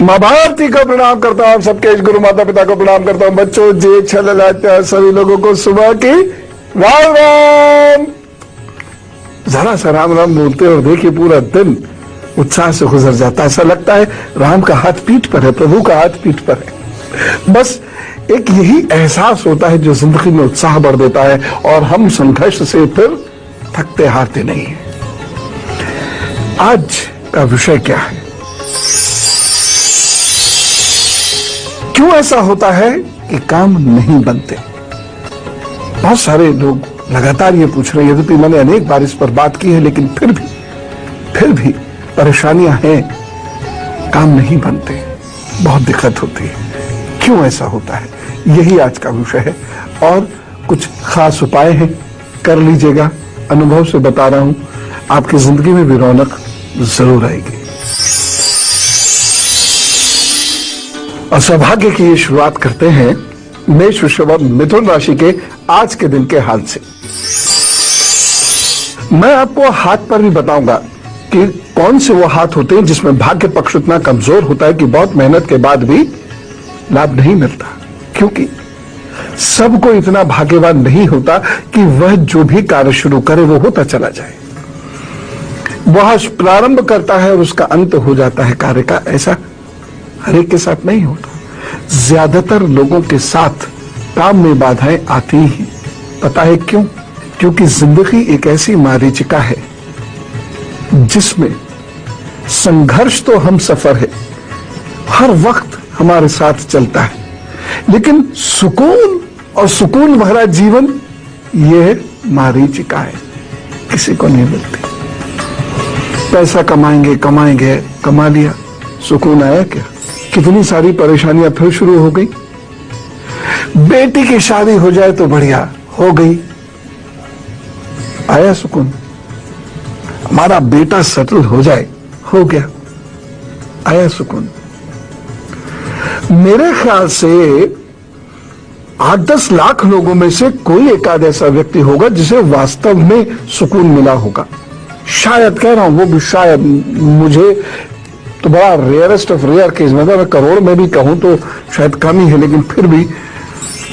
माँ भारती को प्रणाम करता हूँ, सबके गुरु माता पिता को प्रणाम करता हूँ। बच्चों जे छल सभी लोगों को सुबह की राम राम। जरा सा राम राम बोलते और देखिए पूरा दिन उत्साह से गुजर जाता है। ऐसा लगता है राम का हाथ पीठ पर है, प्रभु का हाथ पीठ पर है। बस एक यही एहसास होता है जो जिंदगी में उत्साह बढ़ देता है और हम संघर्ष से फिर थकते हारते नहीं है। आज का विषय क्या है? क्यों ऐसा होता है कि काम नहीं बनते? बहुत सारे लोग लगातार ये पूछ रहे हैं, यद्यपि मैंने अनेक बार इस पर बात की है, लेकिन फिर भी परेशानियां हैं, काम नहीं बनते, बहुत दिक्कत होती है। क्यों ऐसा होता है, यही आज का विषय है और कुछ खास उपाय हैं, कर लीजिएगा। अनुभव से बता रहा हूं, आपकी जिंदगी में भी रौनक जरूर आएगी। और सौभाग्य की ये शुरुआत करते हैं मेष, वृषभ, मिथुन राशि के आज के दिन के हाल से। मैं आपको हाथ पर भी बताऊंगा कि कौन से वो हाथ होते हैं जिसमें भाग्य पक्ष इतना कमजोर होता है कि बहुत मेहनत के बाद भी लाभ नहीं मिलता, क्योंकि सबको इतना भाग्यवान नहीं होता कि वह जो भी कार्य शुरू करे वो होता चला जाए। वह प्रारंभ करता है और उसका अंत हो जाता है कार्य का। ऐसा हर एक के साथ नहीं होता। ज्यादातर लोगों के साथ काम में बाधाएं आती ही। पता है क्यों? क्योंकि जिंदगी एक ऐसी मारीचिका है जिसमें संघर्ष तो हम सफर है, हर वक्त हमारे साथ चलता है, लेकिन सुकून और सुकून भरा जीवन यह मारीचिका है, किसी को नहीं मिलती। पैसा कमाएंगे, कमा लिया, सुकून आया क्या? कितनी सारी परेशानियां फिर शुरू हो गई। बेटी की शादी हो जाए तो बढ़िया, हो गई, आया सुकून। हमारा बेटा सेटल हो जाए, हो गया, आया सुकून। मेरे ख्याल से 8-10 लाख लोगों में से कोई एक आध ऐसा व्यक्ति होगा जिसे वास्तव में सुकून मिला होगा। शायद, कह रहा हूं वो भी शायद, मुझे तो बड़ा रेयरेस्ट ऑफ रेयर केस, मतलब मैं करोड़ में भी कहूं तो शायद कम ही है, लेकिन फिर भी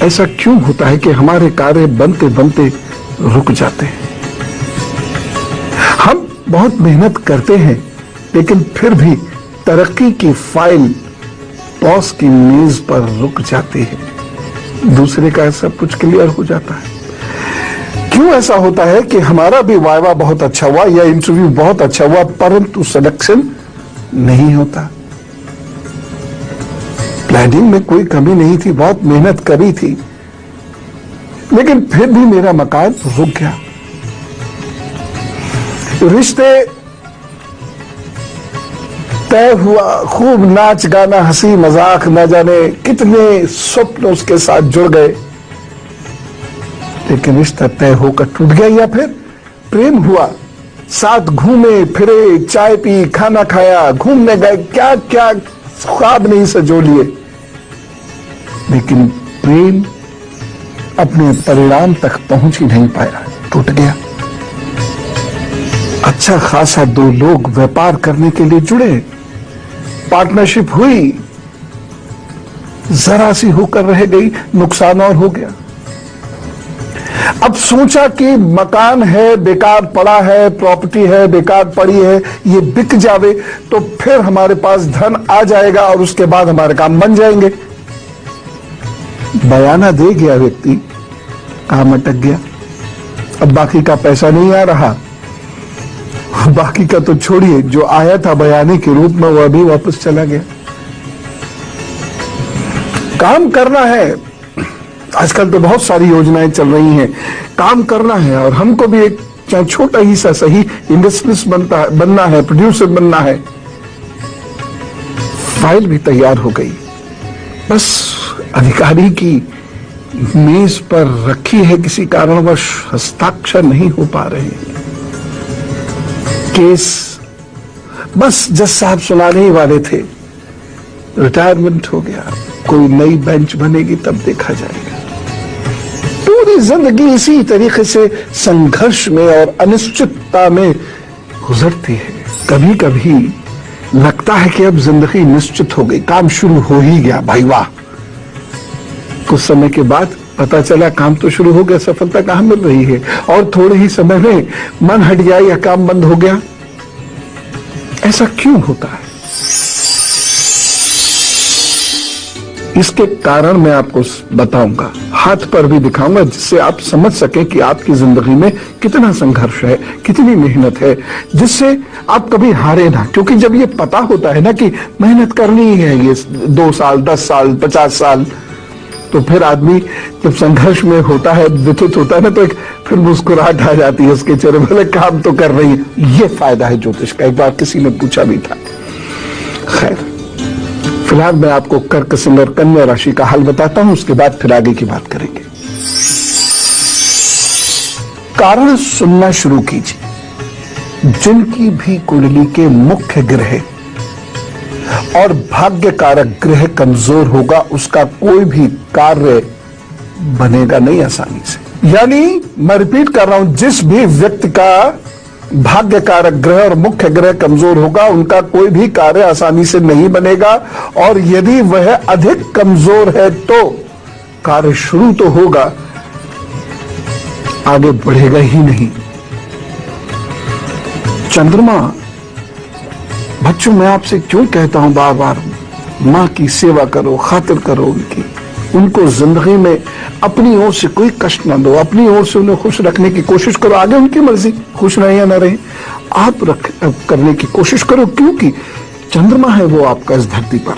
ऐसा क्यों होता है कि हमारे कार्य बनते बनते रुक जाते हैं? हम बहुत मेहनत करते हैं, लेकिन फिर भी तरक्की की फाइल बॉस की मेज पर रुक जाती है। दूसरे का सब कुछ क्लियर हो जाता है। क्यों ऐसा होता है कि हमारा भी वाइवा बहुत अच्छा हुआ या इंटरव्यू बहुत अच्छा हुआ, परंतु सिलेक्शन नहीं होता? प्लानिंग में कोई कमी नहीं थी, बहुत मेहनत करी थी, लेकिन फिर भी मेरा मकान रुक गया। रिश्ते तय हुआ, खूब नाच गाना, हंसी मजाक, न जाने कितने स्वप्न उसके साथ जुड़ गए, लेकिन रिश्ता तय होकर टूट गया। या फिर प्रेम हुआ, साथ घूमे फिरे, चाय पी, खाना खाया, घूमने गए, क्या क्या ख्वाब नहीं सजो लिए, लेकिन प्रेम अपने परिणाम तक पहुंच ही नहीं पाया, टूट गया। अच्छा खासा 2 लोग व्यापार करने के लिए जुड़े, पार्टनरशिप हुई, जरा सी होकर रह गई, नुकसान और हो गया। अब सोचा कि मकान है बेकार पड़ा है, प्रॉपर्टी है बेकार पड़ी है, ये बिक जावे तो फिर हमारे पास धन आ जाएगा और उसके बाद हमारे काम बन जाएंगे। बयाना दे गया व्यक्ति, काम अटक गया। अब बाकी का पैसा नहीं आ रहा, बाकी का तो छोड़िए, जो आया था बयाने के रूप में वह भी वापस चला गया। काम करना है, आजकल तो बहुत सारी योजनाएं चल रही हैं, काम करना है और हमको भी एक चाहे छोटा ही सा सही इंडस्ट्रियलिस्ट बनना है, प्रोड्यूसर बनना है। फाइल भी तैयार हो गई, बस अधिकारी की मेज पर रखी है, किसी कारणवश हस्ताक्षर नहीं हो पा रहे। केस बस जज साहब सुनाने ही वाले थे, रिटायरमेंट हो गया, कोई नई बेंच बनेगी तब देखा जाएगा। पूरी जिंदगी इसी तरीके से संघर्ष में और अनिश्चितता में गुजरती है। कभी कभी लगता है कि अब जिंदगी निश्चित हो गई, काम शुरू हो ही गया, भाई वाह। कुछ समय के बाद पता चला काम तो शुरू हो गया, सफलता कहां मिल रही है, और थोड़े ही समय में मन हट गया या काम बंद हो गया। ऐसा क्यों होता है? इसके कारण मैं आपको बताऊंगा, हाथ पर भी दिखाऊंगा, जिससे आप समझ सकें कि आपकी जिंदगी में कितना संघर्ष है, कितनी मेहनत है, जिससे आप कभी हारे ना। क्योंकि जब ये पता होता है ना कि मेहनत करनी है, ये 2 साल, 10 साल, 50 साल, तो फिर आदमी जब संघर्ष में होता है, व्यथित होता है ना, तो एक फिर मुस्कुराहट आ जाती है उसके चेहरे पर, काम तो कर रही है। ये फायदा है ज्योतिष का। एक बार किसी ने पूछा भी था। खैर, फिलहाल मैं आपको कर्क, सिंह और कन्या राशि का हाल बताता हूं, उसके बाद फिर आगे की बात करेंगे। कारण सुनना शुरू कीजिए। जिनकी भी कुंडली के मुख्य ग्रह और भाग्य कारक ग्रह कमजोर होगा, उसका कोई भी कार्य बनेगा नहीं आसानी से। यानी मैं रिपीट कर रहा हूं, जिस भी व्यक्ति का भाग्य कारक ग्रह और मुख्य ग्रह कमजोर होगा, उनका कोई भी कार्य आसानी से नहीं बनेगा, और यदि वह अधिक कमजोर है तो कार्य शुरू तो होगा, आगे बढ़ेगा ही नहीं। चंद्रमा, बच्चों मैं आपसे क्यों कहता हूं बार बार, मां की सेवा करो, खातिर करो उनकी, उनको जिंदगी में अपनी ओर से कोई कष्ट ना दो, अपनी ओर से उन्हें खुश रखने की कोशिश करो। आगे उनकी मर्जी, खुश रहे या ना रहे, आप करने की कोशिश करो, क्योंकि चंद्रमा है वो आपका इस धरती पर,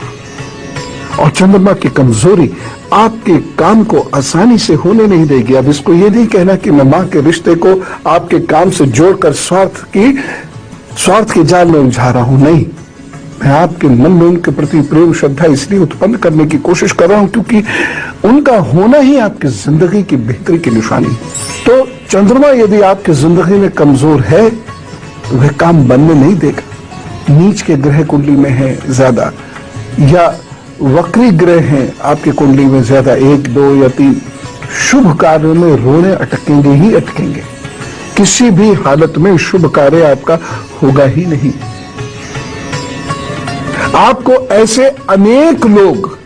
और चंद्रमा की कमजोरी आपके काम को आसानी से होने नहीं देगी। अब इसको ये नहीं कहना कि मैं मां के रिश्ते को आपके काम से जोड़कर स्वार्थ के जाल में उलझा रहा हूं, नहीं। मैं आपके मन में उनके प्रति प्रेम, श्रद्धा इसलिए उत्पन्न करने की कोशिश कर रहा हूं क्योंकि उनका होना ही आपकी जिंदगी की बेहतरी की निशानी। तो चंद्रमा यदि आपकी जिंदगी में कमजोर है तो वह काम बनने नहीं देगा। नीच के ग्रह कुंडली में है ज्यादा, या वक्री ग्रह हैं आपकी कुंडली में ज्यादा, 1, 2 या 3, शुभ कार्यों में रोने अटकेंगे ही अटकेंगे। किसी भी हालत में शुभ कार्य आपका होगा ही नहीं। आपको ऐसे अनेक लोग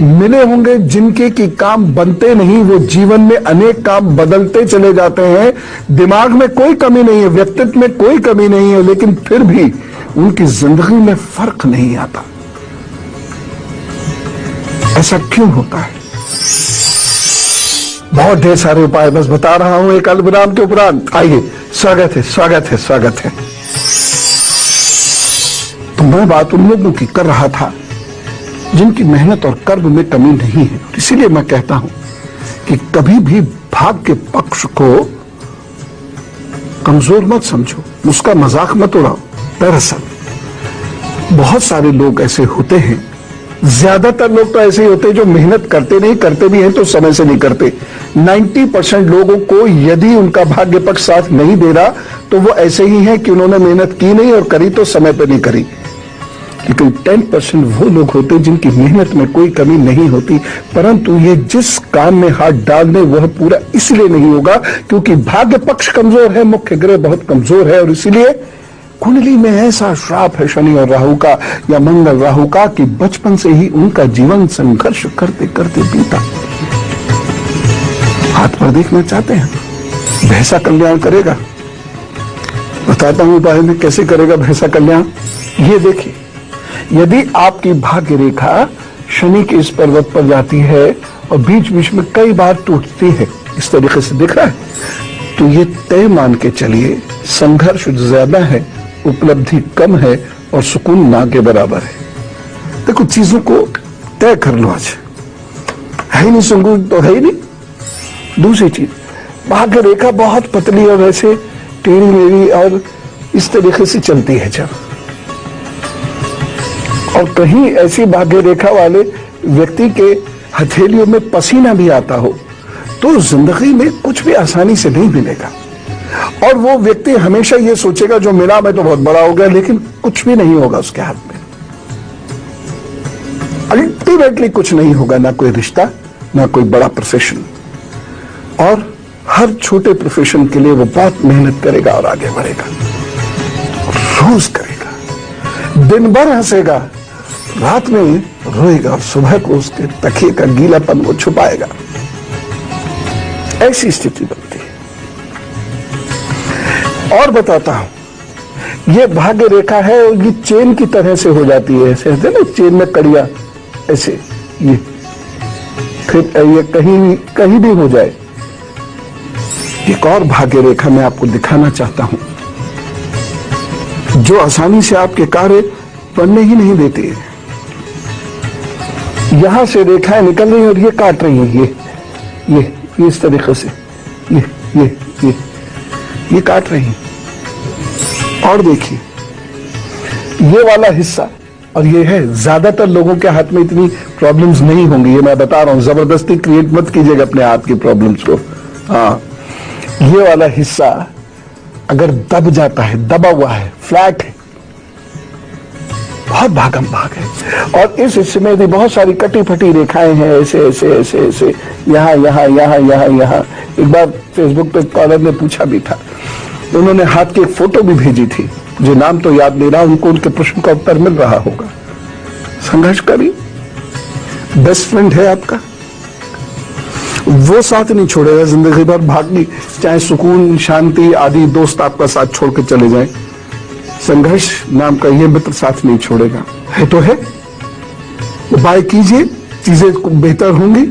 मिले होंगे जिनके की काम बनते नहीं, वो जीवन में अनेक काम बदलते चले जाते हैं, दिमाग में कोई कमी नहीं है, व्यक्तित्व में कोई कमी नहीं है, लेकिन फिर भी उनकी जिंदगी में फर्क नहीं आता। ऐसा क्यों होता है? बहुत ढेर सारे उपाय बस बता रहा हूं एक अल्पविराम के उपरांत। आइए, स्वागत है, स्वागत है, स्वागत है। तो मैं बात उन लोगों की कर रहा था जिनकी मेहनत और कर्म में कमी नहीं है। इसीलिए मैं कहता हूं कि कभी भी भाग्य पक्ष को कमजोर मत समझो, उसका मजाक मत उड़ाओ। दरअसल बहुत सारे लोग ऐसे होते हैं, ज्यादातर लोग तो ऐसे ही होते हैं जो मेहनत करते नहीं, करते भी हैं तो समय से नहीं करते। 90% लोगों को यदि उनका भाग्य पक्ष साथ नहीं दे रहा तो वो ऐसे ही हैं कि उन्होंने मेहनत की नहीं और करी तो समय पर नहीं करी। लेकिन 10% वो लोग होते हैं जिनकी मेहनत में कोई कमी नहीं होती, परंतु ये जिस काम में हाथ डाल दें वह पूरा इसलिए नहीं होगा क्योंकि भाग्य पक्ष कमजोर है, मुख्य ग्रह बहुत कमजोर है, और इसीलिए कुंडली में ऐसा श्राप है शनि और राहु का या मंगल राहु का कि बचपन से ही उनका जीवन संघर्ष करते करते बीता। हाथ पर देखना चाहते हैं? भैंसा कल्याण करेगा। बताता हूं उपाय में कैसे करेगा भैंसा कल्याण। ये देखिए, यदि आपकी भाग्य रेखा शनि के इस पर्वत पर जाती है और बीच बीच में कई बार टूटती है, इस तरीके से दिख रहा है, तो ये तय मान के चलिए संघर्ष ज्यादा है, उपलब्धि कम है और सुकून ना के बराबर है। देखो, चीजों को तय कर लो। आज है ही नहीं, सुकून तो है ही नहीं। दूसरी चीज, भाग्य रेखा बहुत पतली और वैसे टेढ़ी मेढ़ी और इस तरीके से चलती है जब, और कहीं ऐसी भाग्य रेखा वाले व्यक्ति के हथेलियों में पसीना भी आता हो तो जिंदगी में कुछ भी आसानी से नहीं मिलेगा, और वो व्यक्ति हमेशा ये सोचेगा जो मिला मैं तो बहुत बड़ा हो गया, लेकिन कुछ भी नहीं होगा उसके हाथ में। अल्टीमेटली कुछ नहीं होगा, ना कोई रिश्ता, ना कोई बड़ा प्रोफेशन, और हर छोटे प्रोफेशन के लिए वो बहुत मेहनत करेगा और आगे बढ़ेगा, रोज करेगा। दिन भर हंसेगा, रात में रोएगा और सुबह को उसके तकिए का गीलापन वो छुपाएगा। ऐसी स्थिति बनती है। और बताता हूं, ये भाग्य रेखा है और ये चेन की तरह से हो जाती है, ऐसे है ना, चेन में कड़ियां ऐसे, ये फिर ये कहीं भी हो जाए। एक और भाग्य रेखा मैं आपको दिखाना चाहता हूं, जो आसानी से आपके कार्य बनने ही नहीं देती है। यहां से रेखाएं निकल रही हैं और ये काट रही हैं, ये इस तरीके से, ये काट रही हैं। और देखिए ये वाला हिस्सा, और ये है, ज्यादातर लोगों के हाथ में इतनी प्रॉब्लम्स नहीं होंगी, ये मैं बता रहा हूं, जबरदस्ती क्रिएट मत कीजिएगा अपने हाथ की प्रॉब्लम्स को। हाँ, ये वाला हिस्सा अगर दब जाता है, दबा हुआ है, फ्लैट है, बहुत भागम भाग है। और इस हिस्से में भी बहुत सारी कटी फटी रेखाएं हैं, ऐसे ऐसे ऐसे ऐसे, यहाँ यहाँ यहाँ यहाँ यहाँ। एक बार फेसबुक पे कॉलर ने पूछा भी था, उन्होंने हाथ की एक फोटो भी भेजी थी, जो नाम तो याद नहीं रहा, उनको उनके प्रश्न का उत्तर मिल रहा होगा। संघर्ष करिए, बेस्ट फ्रेंड है आपका, वो साथ नहीं छोड़ेगा जिंदगी भर, भागी चाहे सुकून शांति आदि दोस्त आपका साथ छोड़ के चले जाए, संघर्ष नाम का ये मित्र साथ नहीं छोड़ेगा। है तो है, उपाय कीजिए, चीजें बेहतर होंगी।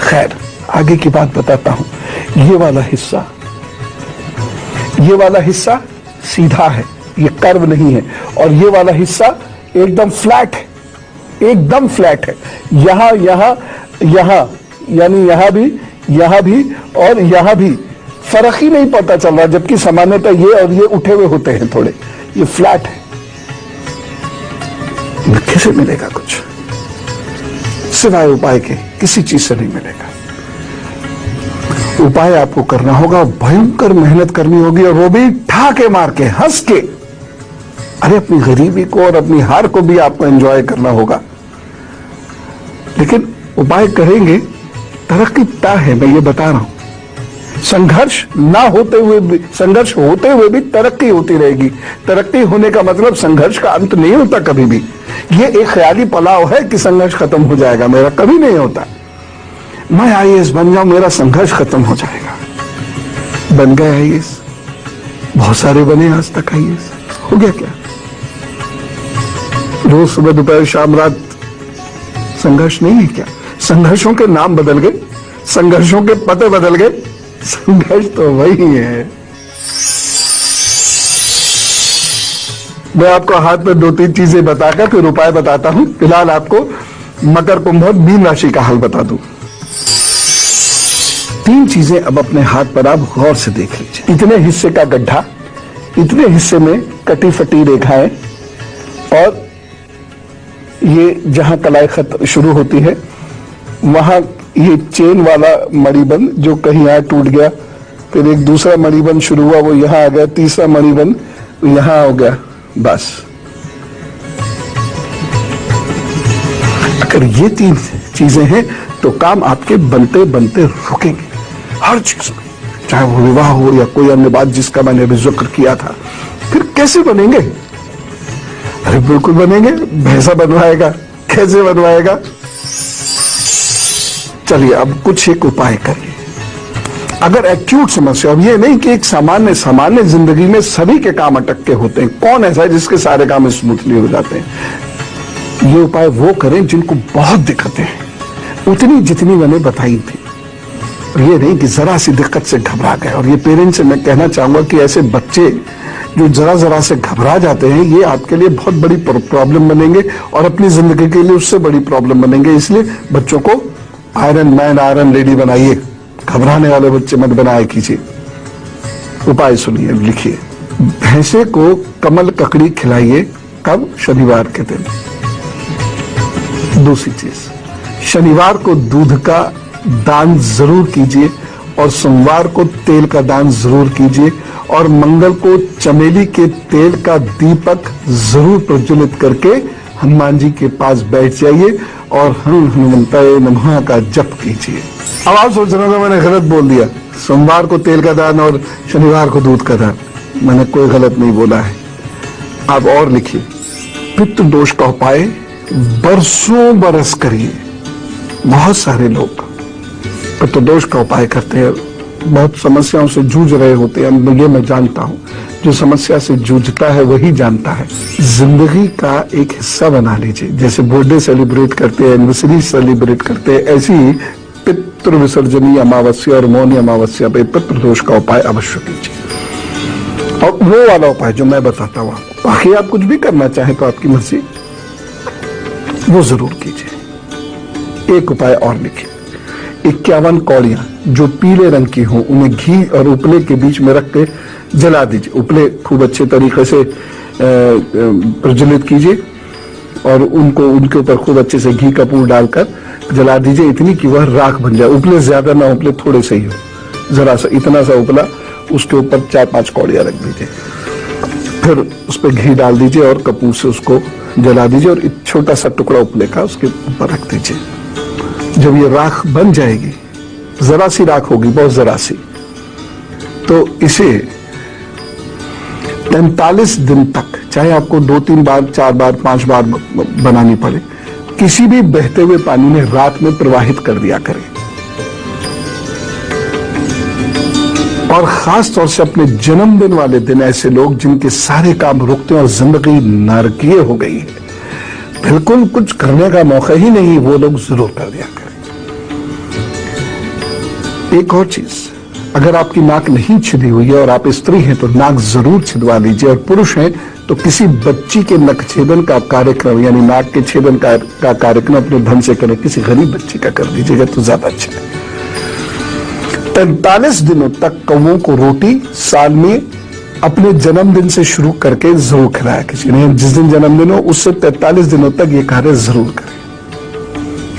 खैर, आगे की बात बताता हूं। ये वाला हिस्सा सीधा है, ये कर्व नहीं है, और ये वाला हिस्सा एकदम फ्लैट है, एकदम फ्लैट है। यहां यानी यहां भी और यहां भी फर्क ही नहीं पता चल रहा, जबकि सामान्यतः ये और ये उठे हुए होते हैं थोड़े, ये फ्लैट है। कैसे मिलेगा कुछ, सिवाय उपाय के किसी चीज से नहीं मिलेगा। उपाय आपको करना होगा, भयंकर मेहनत करनी होगी, और वो भी ठाके मार के, हंस के। अरे अपनी गरीबी को और अपनी हार को भी आपको एंजॉय करना होगा, लेकिन उपाय करेंगे, तरक्की तय है, मैं ये बता रहा हूं। संघर्ष ना होते हुए भी, संघर्ष होते हुए भी तरक्की होती रहेगी। तरक्की होने का मतलब संघर्ष का अंत नहीं होता कभी भी। ये एक ख्याली पलाव है कि संघर्ष खत्म हो जाएगा, मेरा कभी नहीं होता। मैं आईएएस बन जाऊं, मेरा संघर्ष खत्म हो जाएगा। बन गए आईएएस, बहुत सारे बने आज तक आईएएस, हो गया क्या? रोज सुबह दोपहर शाम रात संघर्ष नहीं है क्या? संघर्षों के नाम बदल गए, संघर्षों के पते बदल गए, संघर्ष तो वही है। मैं आपको हाथ में 2-3 चीजें बताकर फिर उपाय बताता हूं। फिलहाल आपको मकर कुंभ और मीन राशि का हाल बता दूं। 3 चीजें अब अपने हाथ पर आप गौर से देख लीजिए। इतने हिस्से का गड्ढा, इतने हिस्से में कटी फटी रेखाएं, और ये जहां कलाई खत शुरू होती है वहां ये चेन वाला मणिबंध जो कहीं यहां टूट गया, फिर एक दूसरा मणिबंध शुरू हुआ, वो यहां आ गया, तीसरा मणिबंध यहां हो गया। बस अगर ये 3 चीजें हैं तो काम आपके बनते बनते रुकेंगे, हर चीज में, चाहे वो विवाह हो या कोई अन्य बात जिसका मैंने अभी जिक्र किया था। फिर कैसे बनेंगे? अरे बिल्कुल बनेंगे। भैंसा बनवाएगा, कैसे बनवाएगा? चलिए अब कुछ एक उपाय करिए। अगर एक्यूट समस्या, अब ये नहीं कि एक सामान्य जिंदगी में सभी के काम अटक के होते हैं, कौन ऐसा है जिसके सारे काम स्मूथली हो जाते हैं? ये उपाय वो करें जिनको बहुत दिक्कतें हैं, उतनी जितनी मैंने बताई थी। ये नहीं कि जरा सी दिक्कत से घबरा गए। और ये पेरेंट्स से मैं कहना चाहूंगा कि ऐसे बच्चे जो जरा से घबरा जाते हैं, ये आपके लिए बहुत बड़ी प्रॉब्लम बनेंगे और अपनी जिंदगी के लिए उससे बड़ी प्रॉब्लम बनेंगे। इसलिए बच्चों को आयरन मैन, आयरन लेडी बनाइए, घबराने वाले बच्चे मत बनाए कीजिए। उपाय सुनिए, लिखिए। भैंसे को कमल ककड़ी खिलाइए। कब? शनिवार के दिन। दूसरी चीज, शनिवार को दूध का दान जरूर कीजिए, और सोमवार को तेल का दान जरूर कीजिए, और मंगल को चमेली के तेल का दीपक जरूर प्रज्वलित करके हनुमान जी के पास बैठ जाइए और हनुमंताय नमः का जप कीजिए। अब आप सोच रहे हो मैंने गलत बोल दिया, सोमवार को तेल का दान और शनिवार को दूध का दान। मैंने कोई गलत नहीं बोला है। आप और लिखिए, पितृ दोष का उपाय बरसों बरस करिए। बहुत सारे लोग पितृ दोष का उपाय करते हैं, बहुत समस्याओं से जूझ रहे होते हैं, ये मैं जानता हूं। जो समस्या से जूझता है वही जानता है। जिंदगी का एक हिस्सा बना लीजिए। जैसे बर्थडे सेलिब्रेट करते हैं, एनिवर्सरी सेलिब्रेट करते हैं, ऐसी ही पितृ विसर्जनी अमावस्या और मौनी अमावस्या पे पितृ दोष का उपाय अवश्य कीजिए। और वो वाला उपाय जो मैं बताता हूं आपको, बाकी आप कुछ भी करना चाहें तो आपकी मर्जी, वो जरूर कीजिए। एक उपाय और लिखिए, 51 कौड़ियां जो पीले रंग की हो, उन्हें घी और उपले के बीच में रख के जला दीजिए। उपले खूब अच्छे तरीके से प्रज्वलित कीजिए और उनको उनके ऊपर खूब अच्छे से घी कपूर डालकर जला दीजिए, इतनी कि वह राख बन जाए। उपले ज्यादा ना, उपले थोड़े से ही हो, जरा सा, इतना सा उपला, उसके ऊपर 4-5 कौड़ियां रख दीजिए। फिर उस पर घी डाल दीजिए और कपूर से उसको जला दीजिए और एक छोटा सा टुकड़ा उपले का उसके ऊपर रख दीजिए। जब ये राख बन जाएगी, जरा सी राख होगी, बहुत जरा सी, तो इसे 45 दिन तक, चाहे आपको 2-3 बार, 4 बार, 5 बार बनानी पड़े, किसी भी बहते हुए पानी में रात में प्रवाहित कर दिया करें। और खास तौर से अपने जन्मदिन वाले दिन ऐसे लोग जिनके सारे काम रुकते हैं और जिंदगी नरकीय हो गई है, बिल्कुल कुछ करने का मौका ही नहीं, वो लोग जरूर कर दिया करें। एक और चीज, अगर आपकी नाक नहीं छिदी हुई है और आप स्त्री हैं तो नाक जरूर छिदवा लीजिए, और पुरुष हैं तो किसी बच्ची के नक छेदन का कार्यक्रम, यानी नाक के छेदन का कार्यक्रम अपने धन से करें, किसी गरीब बच्ची का कर दीजिएगा तो ज्यादा अच्छा है। 45 दिनों तक कौवों को रोटी साल में अपने जन्मदिन से शुरू करके जरूर खिलाया किसी ने। जिस दिन जन्मदिन हो उससे 43 दिनों तक ये कार्य जरूर करें।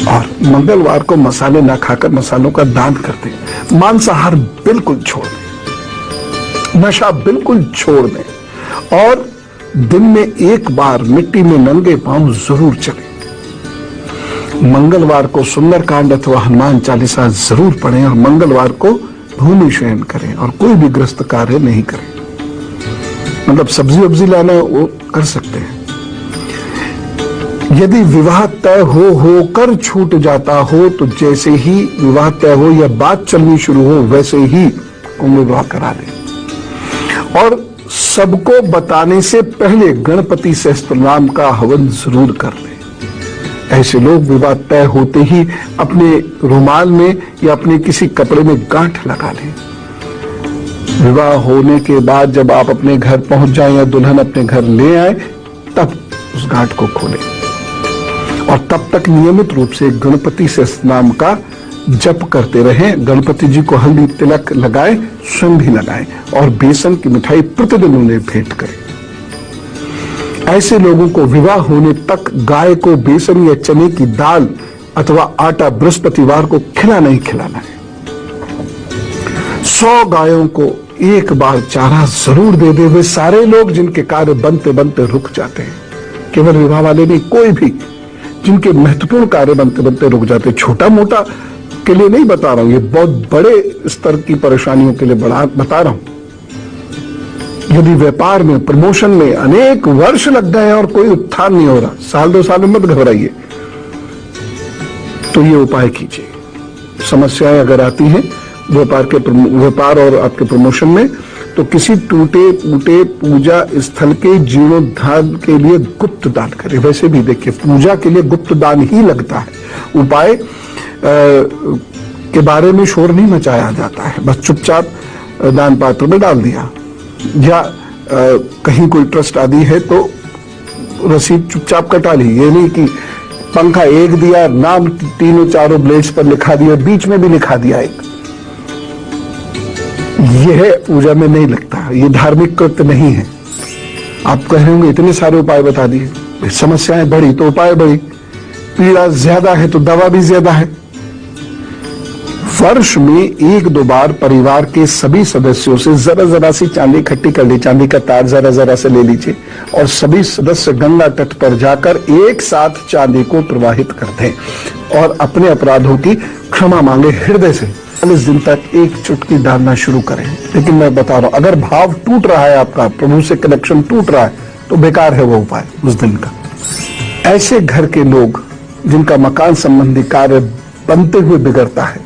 और मंगलवार को मसाले ना खाकर मसालों का दान करते हैं। मांसाहार बिल्कुल छोड़ दें, नशा बिल्कुल छोड़ दें, और दिन में एक बार मिट्टी में नंगे पांव जरूर चलें। मंगलवार को सुंदरकांड अथवा हनुमान चालीसा जरूर पढ़ें, और मंगलवार को भूमि शयन करें, और कोई भी ग्रस्त कार्य नहीं करें। मतलब सब्जी वब्जी लाना वो कर सकते हैं। यदि विवाह तय होकर छूट जाता हो तो जैसे ही विवाह तय हो या बात चलनी शुरू हो वैसे ही विवाह करा लें। और सबको बताने से पहले गणपति सहस्त्र नाम का हवन जरूर कर लें। ऐसे लोग विवाह तय होते ही अपने रुमाल में या अपने किसी कपड़े में गांठ लगा लें। विवाह होने के बाद जब आप अपने घर पहुंच जाएं या दुल्हन अपने घर ले आए, तब उस गांठ को खोलें, और तब तक नियमित रूप से गणपति सहस्त्र नाम का जप करते रहें। गणपति जी को हल्दी तिलक लगाएं, स्वयं भी लगाएं, और बेसन की मिठाई प्रतिदिन उन्हें भेंट करें। ऐसे लोगों को विवाह होने तक गाय को बेसन या चने की दाल अथवा आटा बृहस्पतिवार को खिलाना ही खिलाना है। 100 गायों को एक बार चारा जरूर दे दे। वे सारे लोग जिनके कार्य बनते बनते रुक जाते हैं, केवल विवाह वाले नहीं, कोई भी जिनके महत्वपूर्ण कार्य बनते बनते रुक जाते, छोटा मोटा के लिए नहीं बता रहा हूं, ये बहुत बड़े स्तर की परेशानियों के लिए बता रहा हूं। यदि व्यापार में, प्रमोशन में अनेक वर्ष लग गए और कोई उत्थान नहीं हो रहा, 1-2 साल में मत घबराइए, तो ये उपाय कीजिए। समस्याएं अगर आती हैं व्यापार और आपके प्रमोशन में, तो किसी टूटे फूटे पूजा स्थल के जीर्णोद्धार के लिए गुप्त दान करें। वैसे भी देखिए, पूजा के लिए गुप्त दान ही लगता है। उपाय के बारे में शोर नहीं मचाया जाता है, बस चुपचाप दान पात्र में डाल दिया, या कहीं कोई ट्रस्ट आदि है तो रसीद चुपचाप कटा ली। ये नहीं कि पंखा एक दिया, नाम 3-4 ब्लेड्स पर लिखा दिया, बीच में भी लिखा दिया एक, यह पूजा में नहीं लगता, ये धार्मिक कृत्य नहीं है। आप कह रहे होंगे इतने सारे उपाय बता दिए, समस्याएं बढ़ी तो उपाय बढ़ी, पीड़ा ज्यादा है तो दवा भी ज्यादा है। वर्ष में 1-2 बार परिवार के सभी सदस्यों से जरा सी चांदी इकट्ठी कर ली, चांदी का तार जरा से ले लीजिए, और सभी सदस्य गंगा तट पर जाकर एक साथ चांदी को प्रवाहित कर दें और अपने अपराधों की क्षमा मांगे हृदय से। 40 दिन तक एक चुटकी डालना शुरू करें। लेकिन मैं बता रहा हूं, अगर भाव टूट रहा है आपका, प्रभु से कनेक्शन टूट रहा है, तो बेकार है वो उपाय उस दिन का। ऐसे घर के लोग जिनका मकान संबंधी कार्य बनते हुए बिगड़ता है,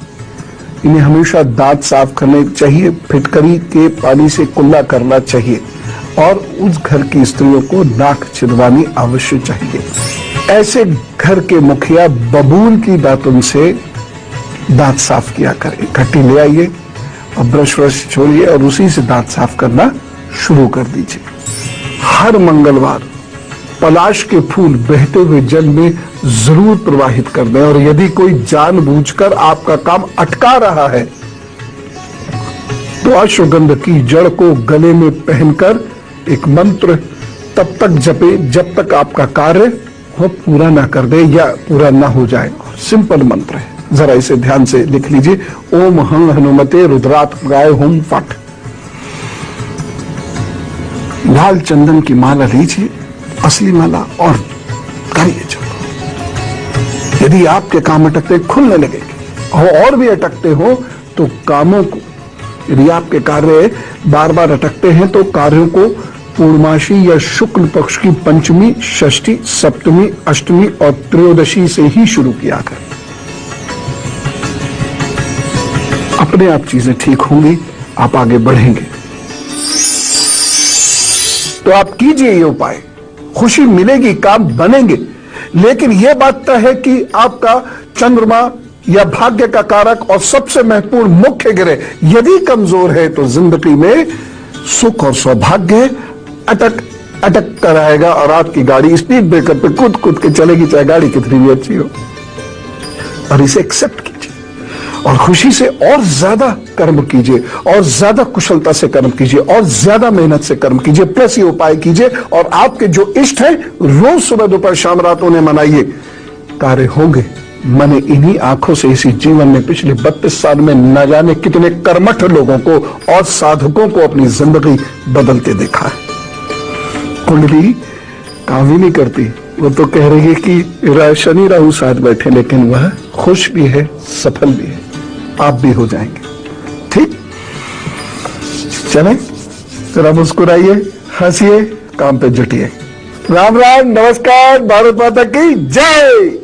इन्हें हमेशा दांत साफ करने चाहिए, फिटकरी के पानी से कुल्ला करना चाहिए और उस घर की स्त्रियों को नाक छिदवानी अवश्य चाहिए। ऐसे घर के मुखिया बबूल की दातुन से दांत साफ किया करें। घट्टी ले आइए और ब्रश व्रश छोड़िए और उसी से दांत साफ करना शुरू कर दीजिए। हर मंगलवार पलाश के फूल बहते हुए जल में जरूर प्रवाहित कर दें और यदि कोई जानबूझकर आपका काम अटका रहा है तो अश्वगंध की जड़ को गले में पहनकर एक मंत्र तब तक जपे जब तक आपका कार्य वो पूरा ना कर दे या पूरा ना हो जाए। सिंपल मंत्र है, जरा इसे ध्यान से लिख लीजिए। ओम हं हनुमते रुद्रात्मकाय हुम फट। लाल चंदन की माला लीजिए, असली माला, और करिए चलो। यदि आपके काम अटकते खुलने लगेंगे और भी अटकते हो तो कामों को, यदि आपके कार्य बार बार अटकते हैं तो कार्यों को पूर्णमासी या शुक्ल पक्ष की पंचमी, षष्ठी, सप्तमी, अष्टमी और त्रयोदशी से ही शुरू किया करें। अपने आप चीजें ठीक होंगी, आप आगे बढ़ेंगे। तो आप कीजिए ये उपाय, खुशी मिलेगी, काम बनेंगे। लेकिन यह बात तय है कि आपका चंद्रमा या भाग्य का कारक और सबसे महत्वपूर्ण मुख्य ग्रह यदि कमजोर है तो जिंदगी में सुख और सौभाग्य अटक कर आएगा और आपकी गाड़ी स्पीड ब्रेकर पे कूद कूद के चलेगी, चाहे गाड़ी कितनी भी अच्छी हो। और इसे एक्सेप्ट कीजिए और खुशी से और ज्यादा कर्म कीजिए और ज्यादा कुशलता से कर्म कीजिए और ज्यादा मेहनत से कर्म कीजिए, प्लस ये उपाय कीजिए और आपके जो इष्ट हैं रोज सुबह दोपहर शाम रात उन्हें मनाइए, कार्य होंगे। मैंने इन्हीं आंखों से इसी जीवन में पिछले 32 साल में न जाने कितने कर्मठ लोगों को और साधकों को अपनी जिंदगी बदलते देखा है। कुंडली काम ही नहीं करती, वो तो कह रही है कि शनि राहु साथ बैठे, लेकिन वह खुश भी है, सफल भी है। आप भी हो जाएंगे। ठीक, चलें, जरा मुस्कुराइए, हंसिए, काम पे जुटिए। राम राम, नमस्कार, भारत माता की जय।